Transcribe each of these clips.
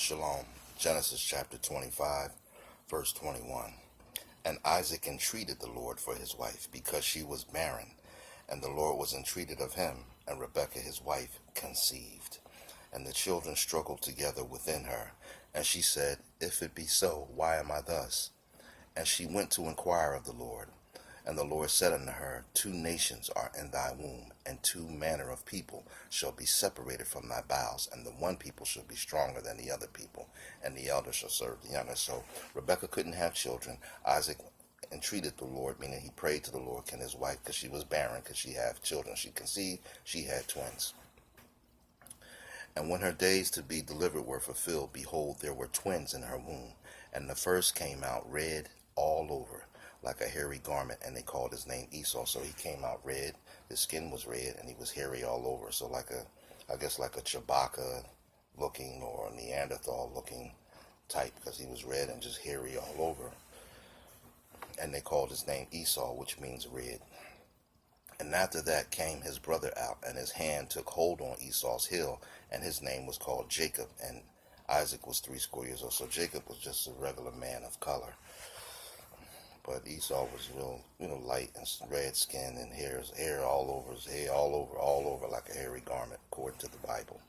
Shalom. Genesis chapter 25, verse 21. And Isaac entreated the Lord for his wife, because she was barren. And the Lord was entreated of him, and Rebekah his wife conceived. And the children struggled together within her. And she said, If it be so, why am I thus? And she went to inquire of the Lord. And the Lord said unto her, 2 nations are in thy womb, and 2 manner of people shall be separated from thy bowels, and the one people shall be stronger than the other people, and the elder shall serve the younger. So Rebekah couldn't have children. Isaac entreated the Lord, meaning he prayed to the Lord, can his wife, because she was barren, could she have children? She conceived, she had twins. And when her days to be delivered were fulfilled, behold, there were twins in her womb, and the first came out red all over, like a hairy garment, and they called his name Esau. So he came out red, his skin was red, and he was hairy all over. So like I guess like a Chewbacca looking or a Neanderthal looking type, because he was red and just hairy all over. And they called his name Esau, which means red. And after that came his brother out, and his hand took hold on Esau's heel, and his name was called Jacob, and Isaac was 80 years old. So Jacob was just a regular man of color. But Esau was real, light and red skin, and hair all over his hair, all over like a hairy garment, according to the Bible.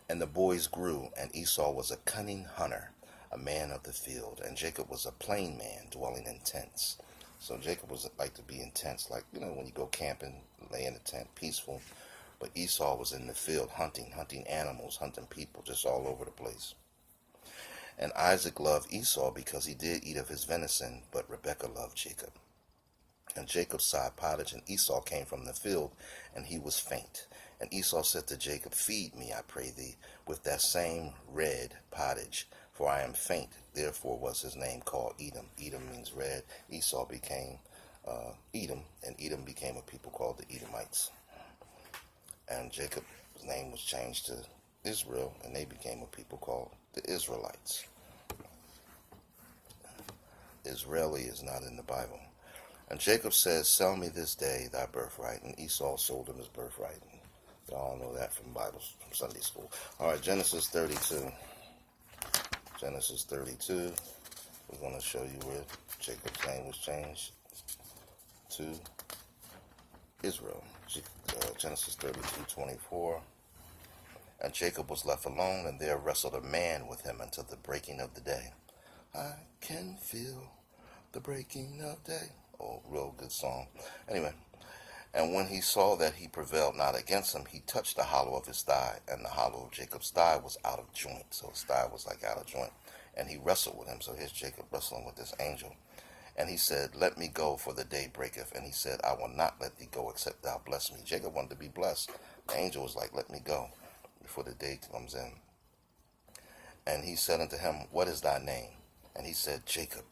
And the boys grew, and Esau was a cunning hunter, a man of the field, and Jacob was a plain man, dwelling in tents. So Jacob was like to be in tents, like, when you go camping, lay in a tent, peaceful. But Esau was in the field, hunting animals, hunting people, just all over the place. And Isaac loved Esau because he did eat of his venison, but Rebekah loved Jacob. And Jacob sighed pottage, and Esau came from the field, and he was faint. And Esau said to Jacob, Feed me, I pray thee, with that same red pottage, for I am faint. Therefore was his name called Edom. Edom means red. Esau became Edom, and Edom became a people called the Edomites. And Jacob's name was changed to Israel, and they became a people called the Israelites. Israeli is not in the Bible. And Jacob says, Sell me this day thy birthright. And Esau sold him his birthright. And you all know that from Bible, from Sunday school. All right, Genesis 32. Genesis 32. We're going to show you where Jacob's name was changed to Israel. Genesis 32:24. And Jacob was left alone, and there wrestled a man with him until the breaking of the day. I can feel the breaking of day. Oh, real good song. Anyway, and when he saw that he prevailed not against him, he touched the hollow of his thigh, and the hollow of Jacob's thigh was out of joint. So his thigh was like out of joint. And he wrestled with him. So here's Jacob wrestling with this angel. And he said, Let me go, for the day breaketh. And he said, I will not let thee go, except thou bless me. Jacob wanted to be blessed. The angel was like, Let me go, before the day comes in. And he said unto him, What is thy name? And he said, Jacob.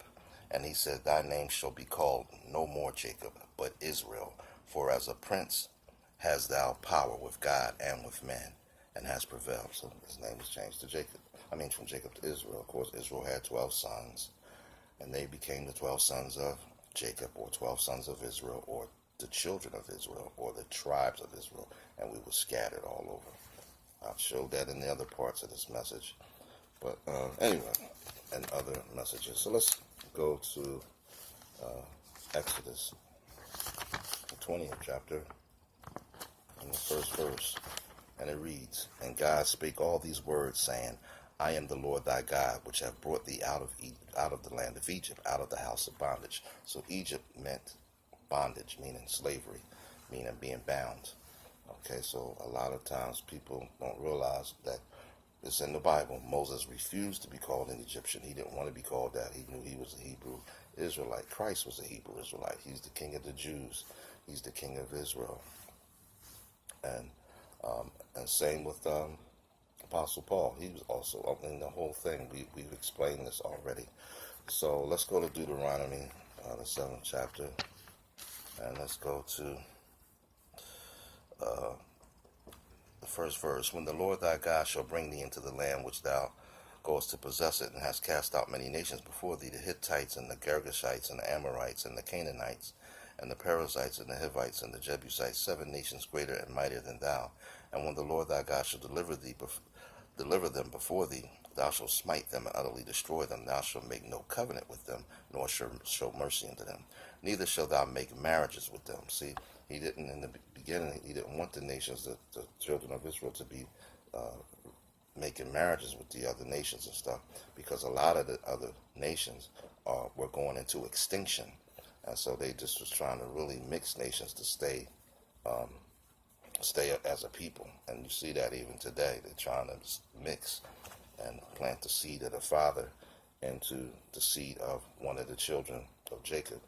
And he said, Thy name shall be called no more Jacob, but Israel. For as a prince hast thou power with God and with men, and hast prevailed. So his name was changed to Jacob. From Jacob to Israel. Of course, Israel had 12 sons, and they became the 12 sons of Jacob, or 12 sons of Israel, or the children of Israel, or the tribes of Israel, and we were scattered all over. I've showed that in the other parts of this message. But anyway, and other messages. So let's go to Exodus, the 20th chapter, in the first verse. And it reads, And God spake all these words, saying, I am the Lord thy God, which have brought thee out of the land of Egypt, out of the house of bondage. So Egypt meant bondage, meaning slavery, meaning being bound. Okay, so a lot of times people don't realize that it's in the Bible. Moses refused to be called an Egyptian. He didn't want to be called that. He knew he was a Hebrew Israelite. Christ was a Hebrew Israelite. He's the King of the Jews. He's the King of Israel. And same with Apostle Paul. He was also in the whole thing. We've explained this already. So let's go to Deuteronomy, the 7th chapter, and let's go to the first verse. When the Lord thy God shall bring thee into the land which thou goest to possess it, and hast cast out many nations before thee, the Hittites, and the Girgashites, and the Amorites, and the Canaanites, and the Perizzites, and the Hivites, and the Jebusites, 7 nations greater and mightier than thou. And when the Lord thy God shall deliver thee deliver them before thee. Thou shalt smite them and utterly destroy them. Thou shalt make no covenant with them, nor shall show mercy unto them. Neither shalt thou make marriages with them. See, he didn't, in the beginning, he didn't want the nations, the children of Israel, to be making marriages with the other nations and stuff, because a lot of the other nations were going into extinction. And so they just was trying to really mix nations to stay as a people. And you see that even today. They're trying to mix and plant the seed of the father into the seed of one of the children of Jacob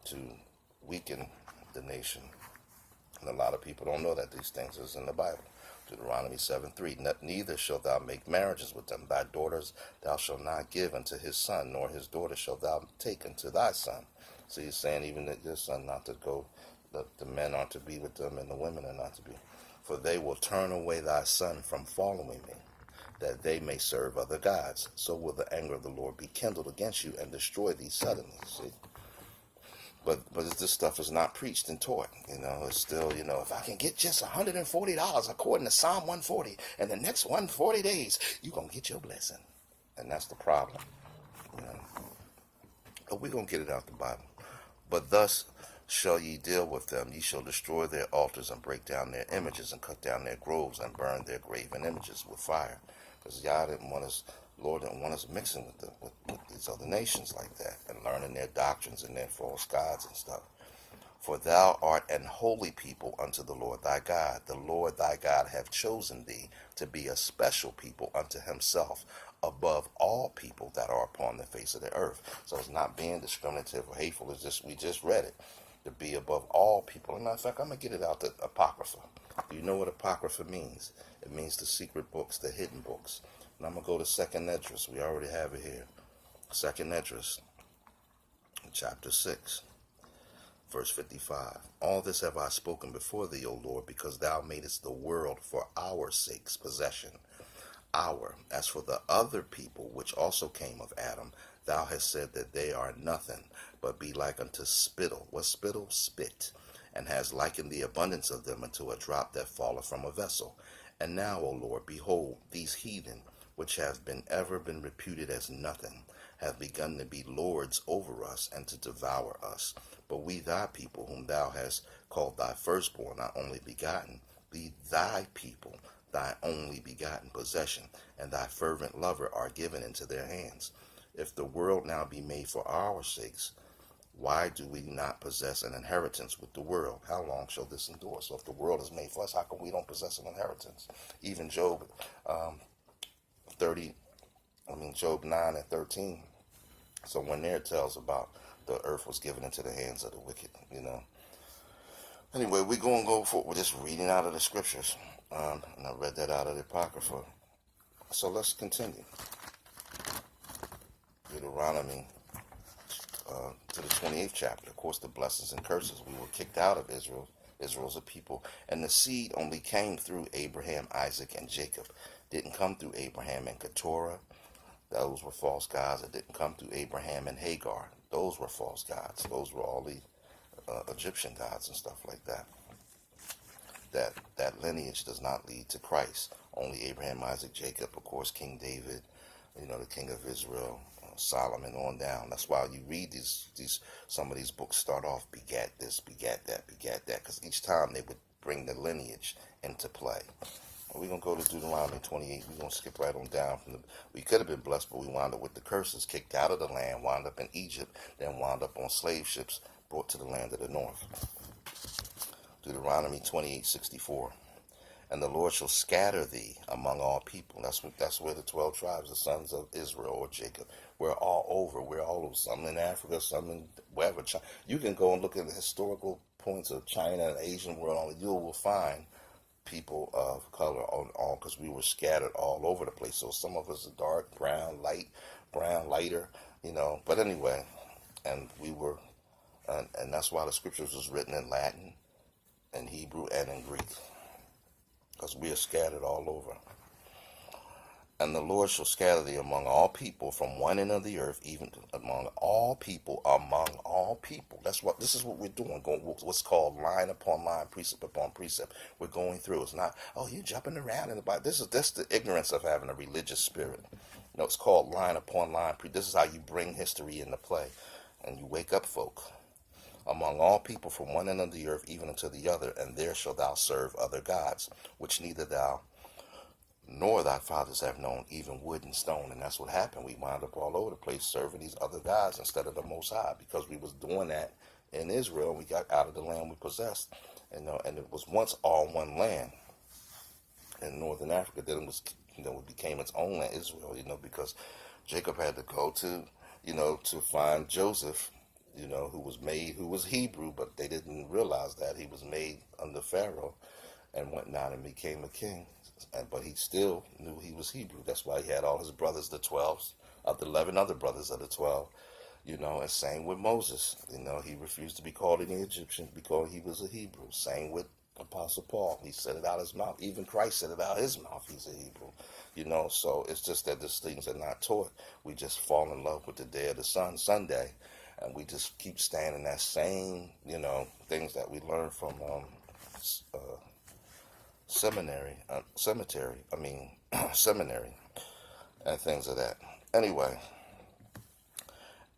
to weaken the nation. And a lot of people don't know that these things is in the Bible. Deuteronomy 7:3. Neither shalt thou make marriages with them. Thy daughters thou shalt not give unto his son, nor his daughter shalt thou take unto thy son. So he's saying even that your son not to go, the men are to be with them and the women are not to be. For they will turn away thy son from following me, that they may serve other gods. So will the anger of the Lord be kindled against you and destroy thee suddenly. See? But this stuff is not preached and taught. It's still, if I can get just $140 according to Psalm 140, and the next 140 days, you're going to get your blessing. And that's the problem. But we're going to get it out the Bible. But thus shall ye deal with them. Ye shall destroy their altars and break down their images and cut down their groves and burn their graven images with fire. Because Lord didn't want us mixing with these other nations like that and learning their doctrines and their false gods and stuff. For thou art an holy people unto the Lord thy God. The Lord thy God hath chosen thee to be a special people unto himself above all people that are upon the face of the earth. So it's not being discriminative or hateful. It's just, we just read it, to be above all people. And in fact, I'm going to get it out, the Apocrypha. Do you know what Apocrypha means? It means the secret books, the hidden books. And I'm going to go to 2nd Esdras. We already have it here. 2nd Esdras, chapter 6, verse 55. All this have I spoken before thee, O Lord, because thou madest the world for our sakes possession. As for the other people which also came of Adam, thou hast said that they are nothing, but be like unto spittle. What's spittle? Spit. And has likened the abundance of them unto a drop that falleth from a vessel. And now, O Lord, behold, these heathen, which have ever been reputed as nothing, have begun to be lords over us and to devour us. But we thy people, whom thou hast called thy firstborn, thy only begotten, be thy people, thy only begotten possession, and thy fervent lover are given into their hands. If the world now be made for our sakes, why do we not possess an inheritance with the world? How long shall this endure? So if the world is made for us, how come we don't possess an inheritance? Even Job Job 9 and 13. So when there it tells about the earth was given into the hands of the wicked, Anyway, we're going to go for, we're just reading out of the scriptures. And I read that out of the Apocrypha. So let's continue. Deuteronomy to the 28th chapter. Of course, the blessings and curses. We were kicked out of Israel. Israel's a people. And the seed only came through Abraham, Isaac, and Jacob. Didn't come through Abraham and Keturah. Those were false gods. It didn't come through Abraham and Hagar. Those were false gods. Those were all the Egyptian gods and stuff like that. That lineage does not lead to Christ. Only Abraham, Isaac, Jacob, of course, King David, the king of Israel, Solomon on down. That's why you read some of these books start off begat this, begat that, because each time they would bring the lineage into play. We're going to go to Deuteronomy 28. We're going to skip right on down. We could have been blessed, but we wound up with the curses, kicked out of the land, wound up in Egypt, then wound up on slave ships brought to the land of the north. Deuteronomy 28:64. And the Lord shall scatter thee among all people. That's where the 12 tribes, the sons of Israel or Jacob, we're all over. We're all over. Some in Africa, some in wherever. You can go and look at the historical points of China and Asian world. You will find people of color on all, because we were scattered all over the place. So some of us are dark, brown, light, brown, lighter, But anyway, and we were, and that's why the scriptures was written in Latin, in Hebrew, and in Greek, because we are scattered all over. And the Lord shall scatter thee among all people from one end of the earth, even among all people, among all people. This is what we're doing, going what's called line upon line, precept upon precept. We're going through. It's not, oh, you're jumping around in the Bible. That's the ignorance of having a religious spirit. No, it's called line upon line. This is how you bring history into play, and you wake up folk. Among all people from one end of the earth, even unto the other, and there shalt thou serve other gods, which neither thou nor thy fathers have known, even wood and stone. And that's what happened. We wound up all over the place serving these other gods instead of the Most High, because we was doing that in Israel, and we got out of the land we possessed. And it was once all one land in northern Africa. Then it was, it became its own land, Israel, because Jacob had to go to, to find Joseph, who was Hebrew, but they didn't realize that he was made under Pharaoh and went down and became a king. But he still knew he was Hebrew. That's why he had all his brothers, the 12, of the 11 other brothers of the 12. And same with Moses. He refused to be called an Egyptian because he was a Hebrew. Same with Apostle Paul. He said it out his mouth. Even Christ said it out his mouth. He's a Hebrew. So it's just that these things are not taught. We just fall in love with the day of the sun, Sunday, and we just keep staying in that same, things that we learned from seminary, and things of that. Anyway,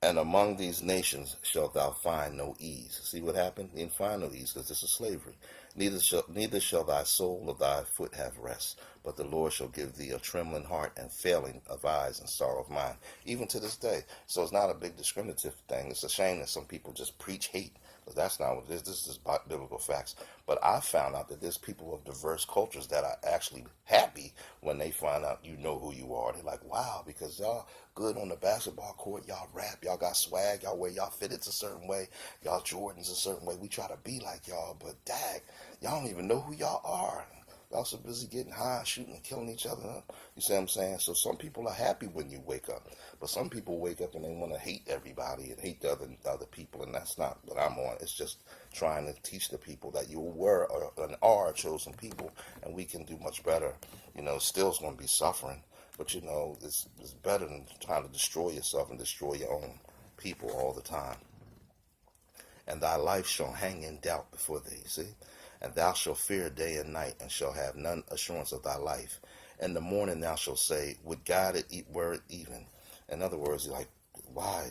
and among these nations shalt thou find no ease. See what happened? You didn't find no ease because this is slavery. Neither shall thy soul of thy foot have rest, but the Lord shall give thee a trembling heart and failing of eyes and sorrow of mind, even to this day. So it's not a big discriminative thing. It's a shame that some people just preach hate. But that's not what it is. This is biblical facts. But I found out that there's people of diverse cultures that are actually happy when they find out you know who you are. They're like, wow, because y'all good on the basketball court, y'all rap, y'all got swag, y'all wear y'all fitteds a certain way, y'all Jordans a certain way. We try to be like y'all, but dag, y'all don't even know who y'all are. Y'all so busy getting high, shooting and killing each other. Huh? You see what I'm saying? So some people are happy when you wake up. But some people wake up and they want to hate everybody and hate the other people. And that's not what I'm on. It's just trying to teach the people that you were and are a chosen people. And we can do much better. Still it's going to be suffering. But, it's better than trying to destroy yourself and destroy your own people all the time. And thy life shall hang in doubt before thee. See? And thou shalt fear day and night, and shall have none assurance of thy life. In the morning thou shalt say, would God it were it even. In other words, like, why,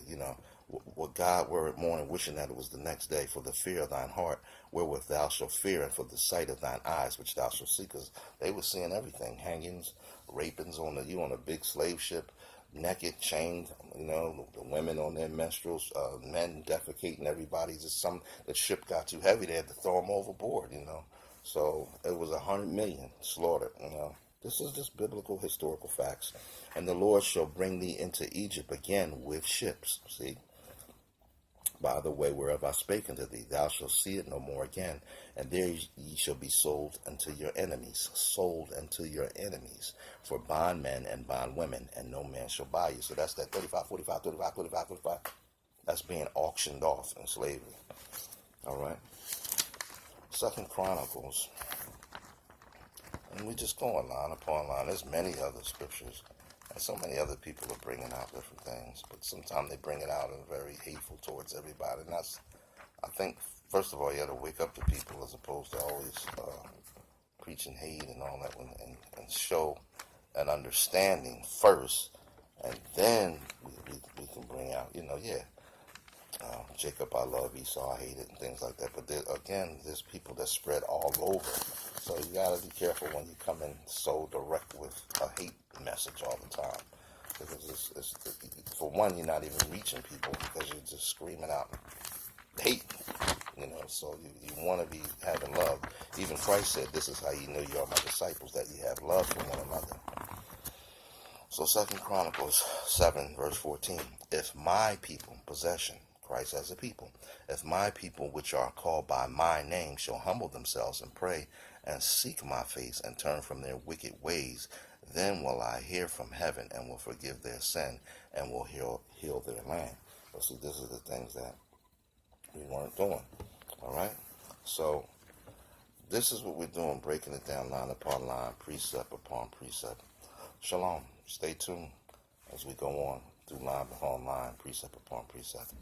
would God were it morning, wishing that it was the next day, for the fear of thine heart, wherewith thou shalt fear, and for the sight of thine eyes, which thou shalt see. Because they were seeing everything, hangings, rapings on a big slave ship, naked, chained, the women on their menstruals, men defecating, everybody. The ship got too heavy, they had to throw them overboard, So it was 100 million slaughtered, This is just biblical, historical facts. And the Lord shall bring thee into Egypt again with ships, see? By the way whereof I spake unto thee, thou shalt see it no more again, and there ye shall be sold unto your enemies, for bondmen and bondwomen, and no man shall buy you. So that's that 35, 45, 35, 45, 45. That's being auctioned off in slavery. All right. 2 Chronicles. And we just go on line upon line. There's many other scriptures. And so many other people are bringing out different things, but sometimes they bring it out in very hateful towards everybody. And I think, first of all, you got to wake up to people as opposed to always preaching hate and all that, and show an understanding first, and then we can bring out, Jacob I love, Esau I hate it, and things like that. But there's people that spread all over. So you got to be careful when you come in so direct with a hate message all the time. Because for one, you're not even reaching people because you're just screaming out hate. So you want to be having love. Even Christ said, this is how you know you are my disciples, that you have love for one another. So 2 Chronicles 7, verse 14. If my people, possession, Christ as a people, if my people which are called by my name shall humble themselves and pray and seek my face and turn from their wicked ways, then will I hear from heaven and will forgive their sin and will heal their land. But see, this is the things that we weren't doing. All right? So this is what we're doing, breaking it down line upon line, precept upon precept. Shalom. Stay tuned as we go on through line upon line, precept upon precept.